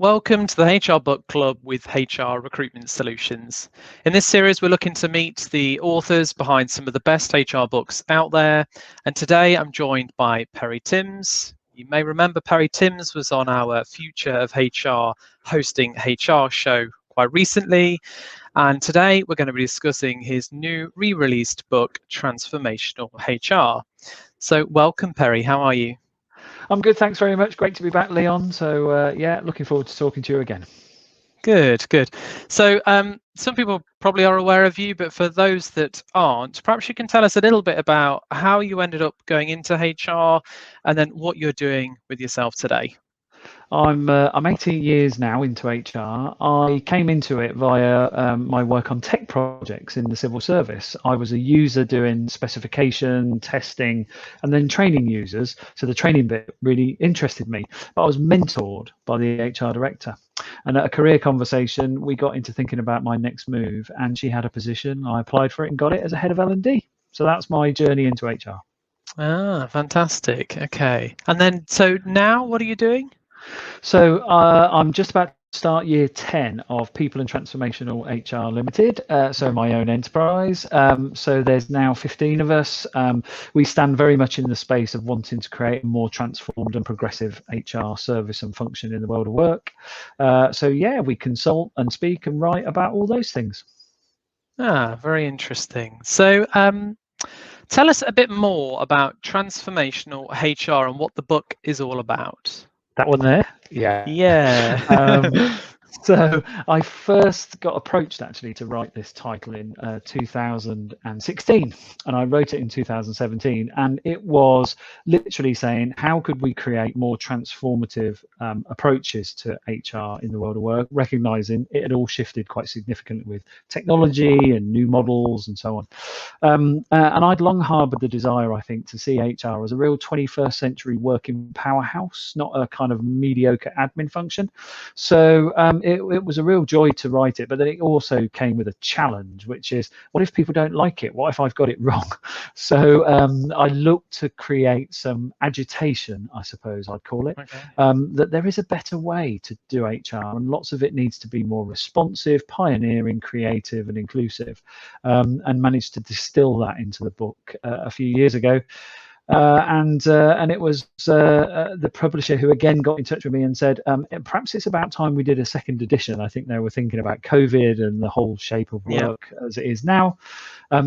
Welcome to the HR Book Club with HR Recruitment Solutions. In this series, we're looking to meet the authors behind some of the best HR books out there. And today I'm joined by Perry Timms. You may remember Perry Timms was on our Future of HR Hosting HR show quite recently. And today we're going to be discussing his new re-released book, Transformational HR. So welcome, Perry. How are you? I'm good, thanks very much. Great to be back, Leon. So yeah, looking forward to talking to you again. Good. So some people probably are aware of you, but for those that aren't, perhaps you can tell us a little bit about how you ended up going into HR and then what you're doing with yourself today. I'm 18 years now into HR. I came into it via my work on tech projects in the civil service. I was a user doing specification, testing, and then training users. So the training bit really interested me. But I was mentored by the HR director. And at a career conversation, we got into thinking about my next move, and she had a position. I applied for it and got it as a head of L&D. So that's my journey into HR. Ah, fantastic. Okay. And then, so now what are you doing? So I'm just about to start year 10 of People and Transformational HR Limited, so my own enterprise. So there's now 15 of us. We stand very much in the space of wanting to create a more transformed and progressive HR service and function in the world of work. So yeah, we consult and speak and write about all those things. Ah, very interesting. So tell us a bit more about Transformational HR and what the book is all about. That one there? Yeah. Yeah. So I first got approached actually to write this title in 2016, and I wrote it in 2017, and it was literally saying, how could we create more transformative approaches to HR in the world of work, recognizing it had all shifted quite significantly with technology and new models and so on. And I'd long harbored the desire, I think, to see HR as a real 21st century working powerhouse, not a kind of mediocre admin function. So it was a real joy to write it, but then it also came with a challenge, which is, what if people don't like it? What if I've got it wrong? So I looked to create some agitation, I suppose I'd call it, that there is a better way to do HR, and lots of it needs to be more responsive, pioneering, creative, and inclusive, and managed to distill that into the book a few years ago. And it was the publisher who again got in touch with me and said, perhaps it's about time we did a second edition. I think they were thinking about COVID and the whole shape of work as it is now.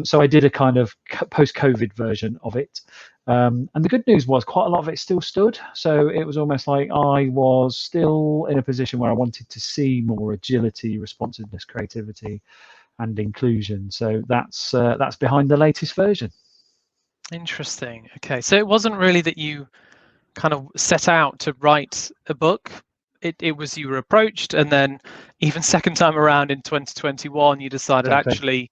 So I did a kind of post-COVID version of it. And the good news was quite a lot of it still stood. So it was almost like I was still in a position where I wanted to see more agility, responsiveness, creativity, and inclusion. So that's behind the latest version. Interesting. Okay, so it wasn't really that you kind of set out to write a book. It was you were approached, and then even second time around in 2021, you decided actually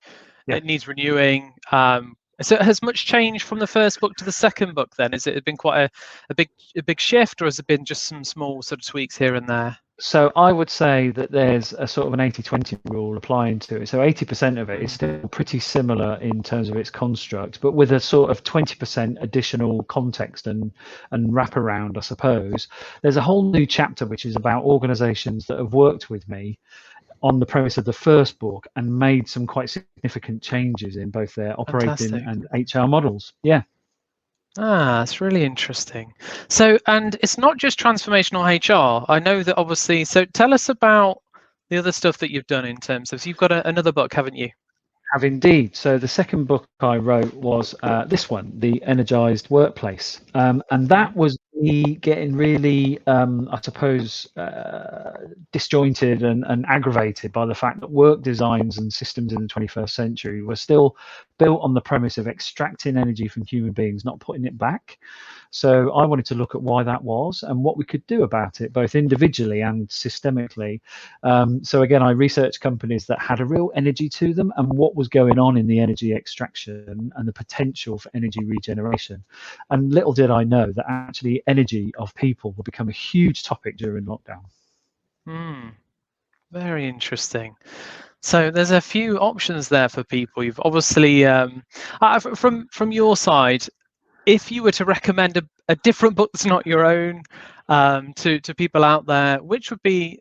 it needs renewing. So has much changed from the first book to the second book then? Has it been quite a big shift, or has it been just some small sort of tweaks here and there? So I would say that there's a sort of an 80-20 rule applying to it. So 80% of it is still pretty similar in terms of its construct, but with a sort of 20% additional context and wraparound, I suppose. There's a whole new chapter which is about organizations that have worked with me on the premise of the first book and made some quite significant changes in both their operating and HR models. Yeah. Ah, that's really interesting. So, and it's not just transformational HR. I know that obviously, so tell us about the other stuff that you've done in terms of, so you've got another book, haven't you? Have indeed. So the second book I wrote was this one, The Energized Workplace. And that was me getting really, I suppose, disjointed and aggravated by the fact that work designs and systems in the 21st century were still built on the premise of extracting energy from human beings, not putting it back. So I wanted to look at why that was and what we could do about it, both individually and systemically. So again, I researched companies that had a real energy to them and what was going on in the energy extraction and the potential for energy regeneration. And little did I know that actually energy of people will become a huge topic during lockdown. Very interesting. So there's a few options there for people. You've obviously, from your side, if you were to recommend a different book that's not your own to people out there, which would be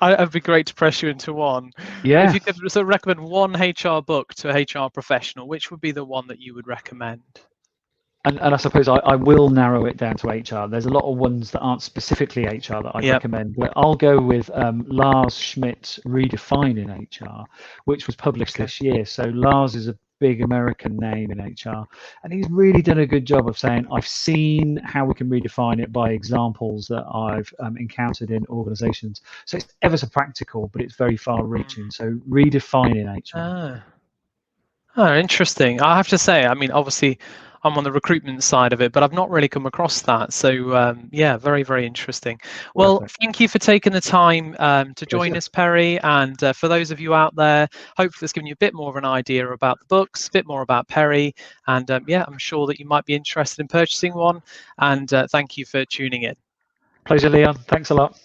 It'd be great to press you into one. If Yeah. you could sort of recommend one HR book to a HR professional, which would be the one that you would recommend? And I suppose I will narrow it down to HR. There's a lot of ones that aren't specifically HR that I'd Yep. recommend, but I'll go with Lars Schmidt, Redefining HR, which was published this year. So Lars is a big American name in HR, and he's really done a good job of saying, I've seen how we can redefine it by examples that I've encountered in organizations. So it's ever so practical, but it's very far reaching. So Redefining HR. Oh, interesting. I have to say, I mean, obviously, I'm on the recruitment side of it, but I've not really come across that. So, yeah, very, very interesting. Well, Perfect. thank you for taking the time to join us, Perry. And for those of you out there, hopefully it's given you a bit more of an idea about the books, a bit more about Perry. And yeah, I'm sure that you might be interested in purchasing one. And thank you for tuning in. Pleasure, Leon. Thanks a lot.